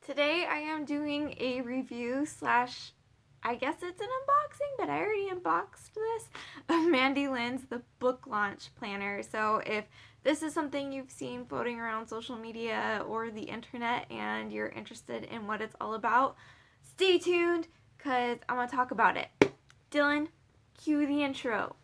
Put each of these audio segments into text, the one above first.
Today I am doing a review slash, I guess it's an unboxing, but I already unboxed this, of Mandi Lynn's The Book Launch Planner. So if this is something you've seen floating around social media or the internet and you're interested in what it's all about, stay tuned because I'm going to talk about it. Dylan, cue the intro.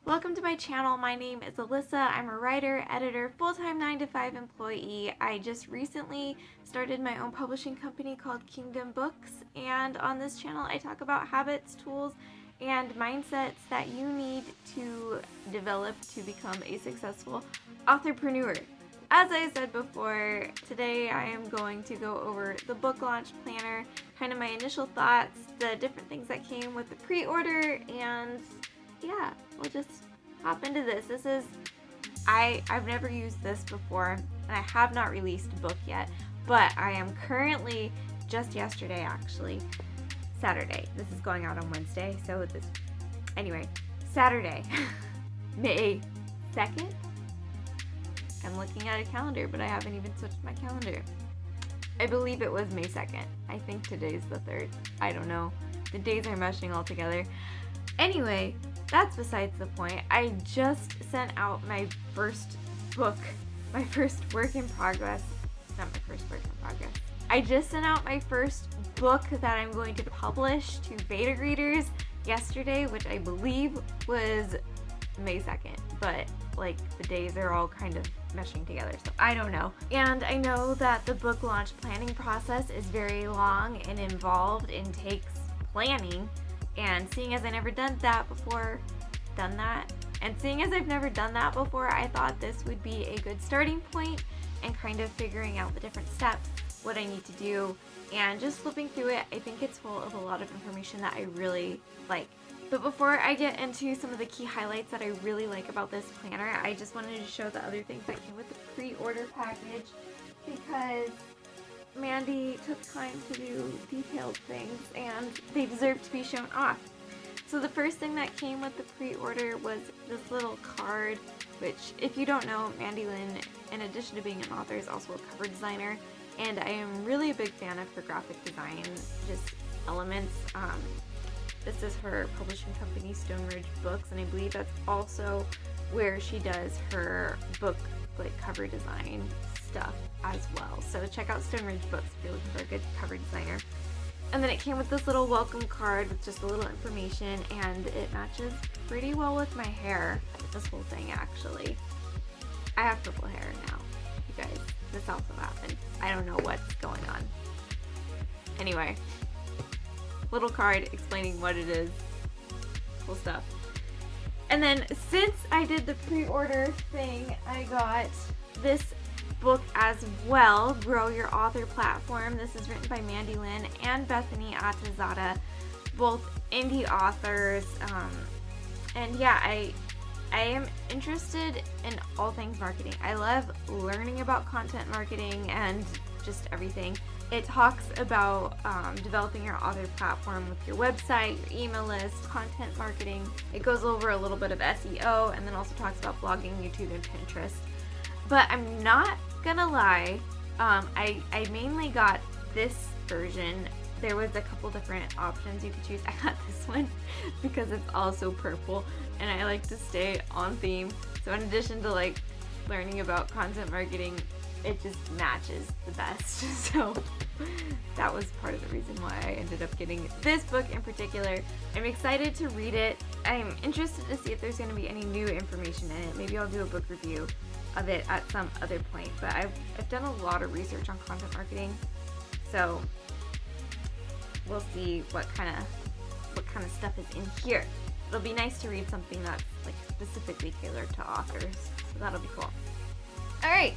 Welcome to my channel. My name is Alyssa. I'm a writer, editor, full-time 9-to-5 employee. I just recently started my own publishing company called Kingdom Books, and on this channel I talk about habits, tools, and mindsets that you need to develop to become a successful authorpreneur. As I said before, today I am going to go over the book launch planner, kind of my initial thoughts, the different things that came with the pre-order, and yeah, we'll just hop into this. I've never used this before, and I have not released a book yet, but I am currently, just yesterday actually, Saturday, this is going out on Wednesday, so Saturday, May 2nd, I'm looking at a calendar, but I haven't even switched my calendar. I believe it was May 2nd. I think today's the 3rd. I don't know. The days are meshing all together. Anyway, that's besides the point. I just sent out my first book, my first work in progress. Not my first work in progress. I just sent out my first book that I'm going to publish to beta readers yesterday, which I believe was May 2nd, but like the days are all kind of meshing together, so I don't know. And I know that the book launch planning process is very long and involved and takes planning. And seeing as I've never done that before, I thought this would be a good starting point and kind of figuring out the different steps, what I need to do, and just flipping through it. I think it's full of a lot of information that I really like. But before I get into some of the key highlights that I really like about this planner, I just wanted to show the other things that came with the pre-order package, because Mandi took time to do detailed things and they deserve to be shown off. So the first thing that came with the pre-order was this little card, which, if you don't know, Mandi Lynn, in addition to being an author, is also a cover designer, and I am really a big fan of her graphic design, just elements. This is her publishing company, Stone Ridge Books, and I believe that's also where she does her book cover design stuff as well. So check out Stone Ridge Books if you're looking for a good cover designer. And then it came with this little welcome card with just a little information, and it matches pretty well with my hair, this whole thing actually. I have purple hair now, you guys. This also happened. I don't know what's going on. Anyway, little card explaining what it is. Cool stuff. And then since I did the pre-order thing, I got this book as well, Grow Your Author Platform. This is written by Mandi Lynn and Bethany Atazada, both indie authors. And yeah, I am interested in all things marketing. I love learning about content marketing and just everything. It talks about developing your author platform with your website, your email list, content marketing. It goes over a little bit of SEO, and then also talks about blogging, YouTube, and Pinterest. But I'm not gonna lie, I mainly got this version. There was a couple different options you could choose. I got this one because it's also purple and I like to stay on theme. So in addition to learning about content marketing, it just matches the best. So that was part of the reason why I ended up getting this book in particular. I'm excited to read it. I'm interested to see if there's going to be any new information in it. Maybe I'll do a book review of it at some other point, but I've done a lot of research on content marketing, so we'll see what kind of stuff is in here. It'll be nice to read something that's specifically tailored to authors, so that'll be cool. Alright,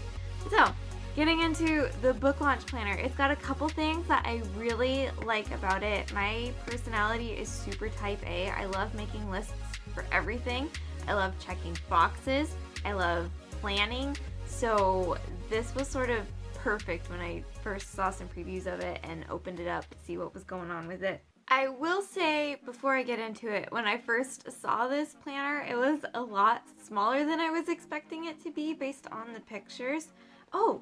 so getting into the book launch planner, it's got a couple things that I really like about it. My personality is super type A. I love making lists for everything. I love checking boxes. I love planning. So this was sort of perfect when I first saw some previews of it and opened it up to see what was going on with it. I will say, before I get into it, when I first saw this planner, it was a lot smaller than I was expecting it to be based on the pictures. Oh,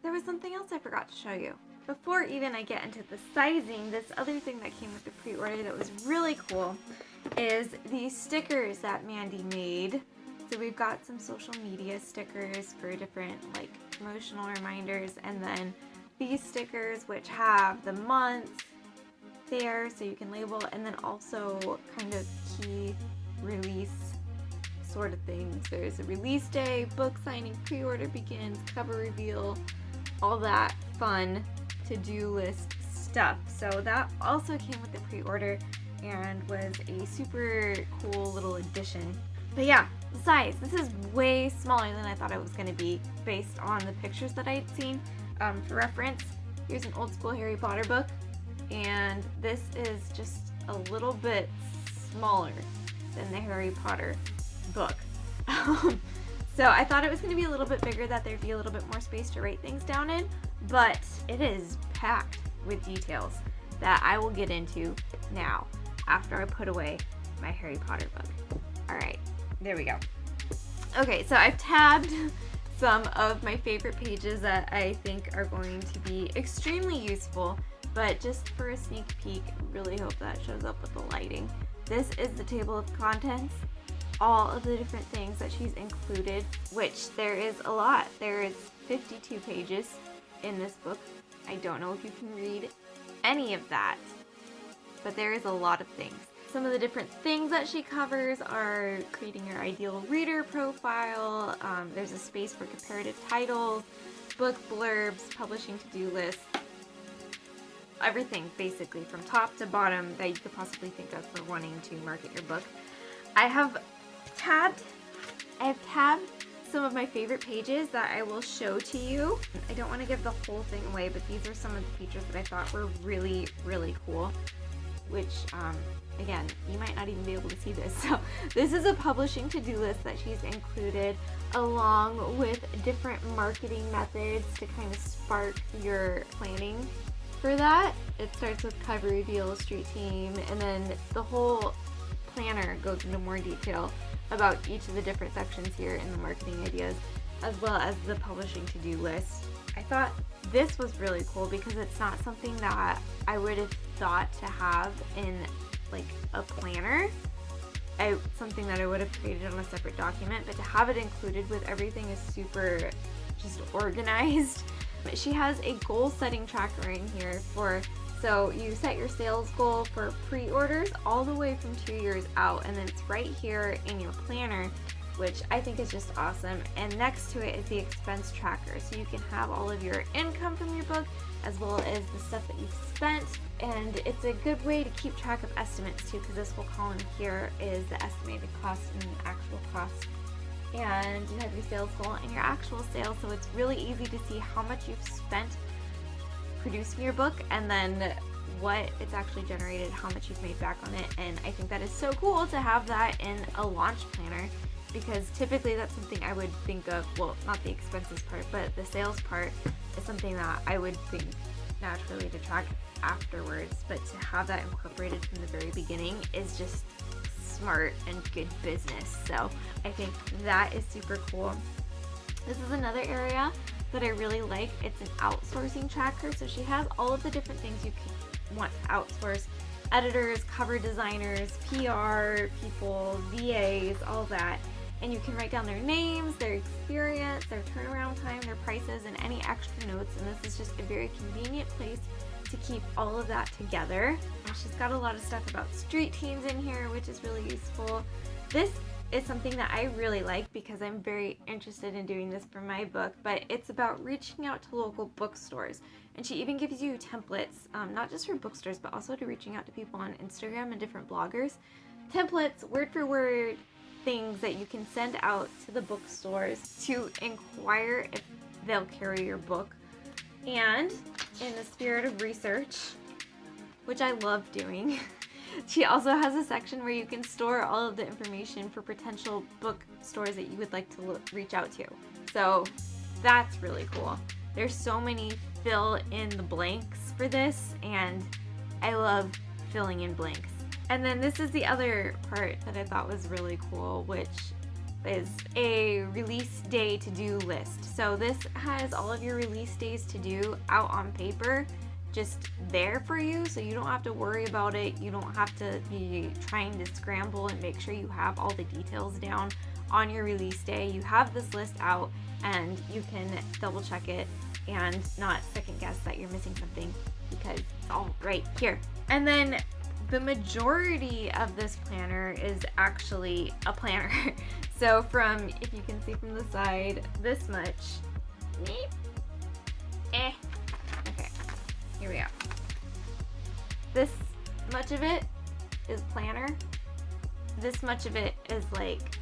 there was something else I forgot to show you. Before even I get into the sizing, this other thing that came with the pre-order that was really cool is these stickers that Mandi made. So we've got some social media stickers for different like promotional reminders, and then these stickers which have the months there so you can label, and then also kind of key release sort of things. There's a release day, book signing, pre-order begins, cover reveal, all that fun to-do list stuff. So that also came with the pre-order and was a super cool little addition. But yeah, the size. This is way smaller than I thought it was going to be based on the pictures that I'd seen. For reference, here's an old school Harry Potter book, and this is just a little bit smaller than the Harry Potter book. So I thought it was going to be a little bit bigger, that there'd be a little bit more space to write things down in, but it is packed with details that I will get into now after I put away my Harry Potter book. Alright, there we go. Okay, so I've tabbed some of my favorite pages that I think are going to be extremely useful, but just for a sneak peek, really hope that shows up with the lighting. This is the table of contents, all of the different things that she's included, which there is a lot. There is 52 pages in this book. I don't know if you can read any of that, but there is a lot of things. Some of the different things that she covers are creating your ideal reader profile, there's a space for comparative titles, book blurbs, publishing to-do lists, everything basically from top to bottom that you could possibly think of for wanting to market your book. I have tabbed some of my favorite pages that I will show to you. I don't want to give the whole thing away, but these are some of the features that I thought were really, really cool, which, again, you might not even be able to see this. So this is a publishing to-do list that she's included, along with different marketing methods to kind of spark your planning for that. It starts with cover reveal, street team, and then the whole planner goes into more detail about each of the different sections here in the marketing ideas, as well as the publishing to-do list. I thought this was really cool because it's not something that I would have thought to have in like a planner. Something that I would have created on a separate document, but to have it included with everything is super just organized. She has a goal setting tracker in here so you set your sales goal for pre-orders all the way from 2 years out, and then it's right here in your planner, which I think is just awesome. And next to it is the expense tracker, so you can have all of your income from your book as well as the stuff that you've spent, and it's a good way to keep track of estimates too, because this whole column here is the estimated cost and the actual cost. And you have your sales goal and your actual sales, so it's really easy to see how much you've spent producing your book and then what it's actually generated, how much you've made back on it. And I think that is so cool to have that in a launch planner, because typically that's something I would think of, well, not the expenses part, but the sales part is something that I would think naturally to track afterwards, but to have that incorporated from the very beginning is just smart and good business. So I think that is super cool. This is another area that I really like. It's an outsourcing tracker, so she has all of the different things you can want to outsource: editors, cover designers, PR people, VAs, all that. And you can write down their names, their experience, their turnaround time, their prices, and any extra notes. And this is just a very convenient place to keep all of that together. And she's got a lot of stuff about street teams in here, which is really useful. This is something that I really like because I'm very interested in doing this for my book, but it's about reaching out to local bookstores. And she even gives you templates, not just for bookstores, but also to reaching out to people on Instagram and different bloggers. Templates, word for word, things that you can send out to the bookstores to inquire if they'll carry your book. And in the spirit of research, which I love doing, she also has a section where you can store all of the information for potential bookstores that you would like to reach out to. So that's really cool. There's so many fill in the blanks for this, and I love filling in blanks. And then this is the other part that I thought was really cool, which is a release day to-do list. So this has all of your release days to do out on paper, just there for you, so you don't have to worry about it. You don't have to be trying to scramble and make sure you have all the details down on your release day. You have this list out and you can double check it and not second guess that you're missing something because it's all right here. And then the majority of this planner is actually a planner. So from, if you can see from the side, this much, okay, here we go. This much of it is planner. This much of it is like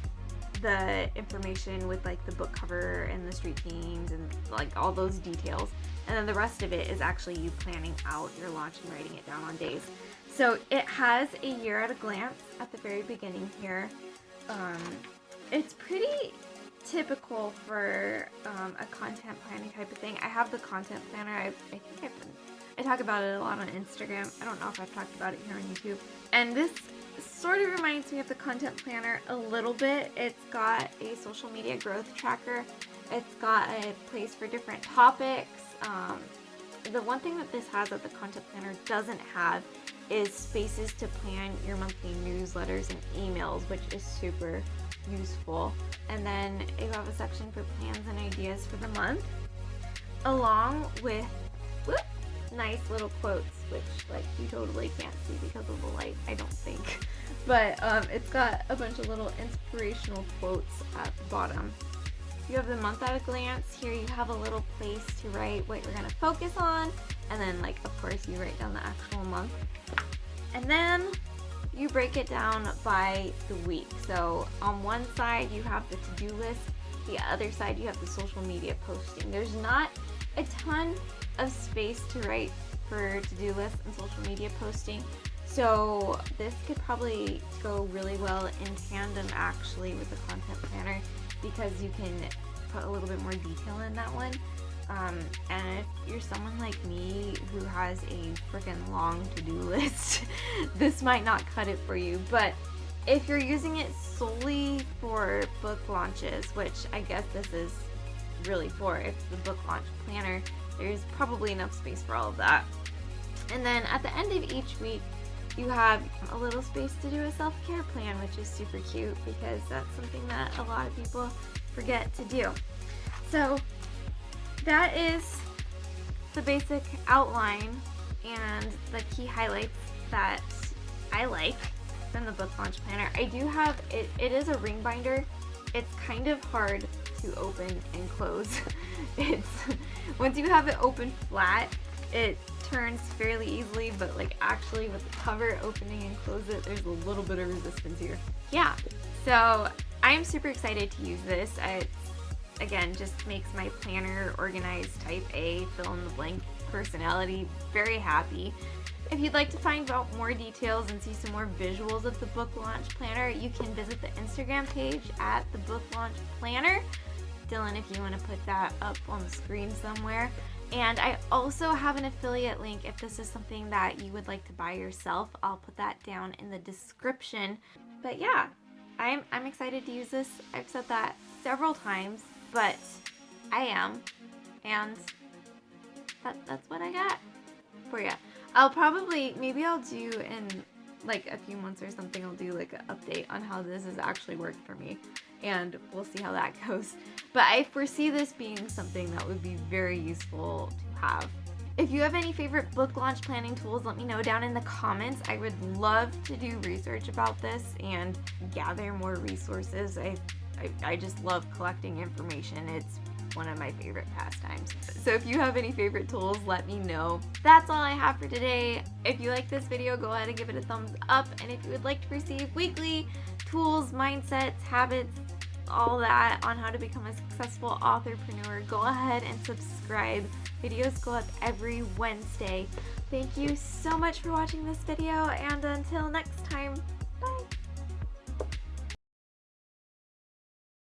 the information with like the book cover and the street themes and like all those details. And then the rest of it is actually you planning out your launch and writing it down on days. So it has a year at a glance at the very beginning here. It's pretty typical for a content planning type of thing. I have the content planner. I think I talk about it a lot on Instagram. I don't know if I've talked about it here on YouTube. And this sort of reminds me of the content planner a little bit. It's got a social media growth tracker. It's got a place for different topics. The one thing that this has that the content planner doesn't have is spaces to plan your monthly newsletters and emails, which is super useful. And then you have a section for plans and ideas for the month, along with nice little quotes, which like you totally can't see because of the light, I don't think. But it's got a bunch of little inspirational quotes at the bottom. You have the month at a glance. Here you have a little place to write what you're going to focus on, and then like of course you write down the actual month. And then you break it down by the week. So on one side you have the to-do list, the other side you have the social media posting. There's not a ton of space to write for to-do lists and social media posting. So this could probably go really well in tandem actually with the content planner, because you can put a little bit more detail in that one. And if you're someone like me who has a freaking long to-do list, this might not cut it for you. But if you're using it solely for book launches, which I guess this is really for, it's the book launch planner, there's probably enough space for all of that. And then at the end of each week, you have a little space to do a self-care plan, which is super cute because that's something that a lot of people forget to do. So that is the basic outline and the key highlights that I like from the book launch planner. I do have, it is a ring binder. It's kind of hard to open and close. It's, once you have it open flat, it turns fairly easily, but like actually with the cover opening and close it, there's a little bit of resistance here. Yeah, so I'm super excited to use this. It again just makes my planner organized type A, fill in the blank personality very happy. If you'd like to find out more details and see some more visuals of the book launch planner, you can visit the Instagram page at the book launch planner. Dylan, if you want to put that up on the screen somewhere. And I also have an affiliate link if this is something that you would like to buy yourself. I'll put that down in the description. But yeah, I'm excited to use this. I've said that several times, but I am. And that's what I got for you. I'll probably, maybe I'll do in like a few months or something, I'll do like an update on how this has actually worked for me. And we'll see how that goes. But I foresee this being something that would be very useful to have. If you have any favorite book launch planning tools, let me know down in the comments. I would love to do research about this and gather more resources. I just love collecting information. It's one of my favorite pastimes. So if you have any favorite tools, let me know. That's all I have for today. If you like this video, go ahead and give it a thumbs up. And if you would like to receive weekly tools, mindsets, habits, all that on how to become a successful authorpreneur, go ahead and subscribe. Videos go up every Wednesday. Thank you so much for watching this video, and until next time.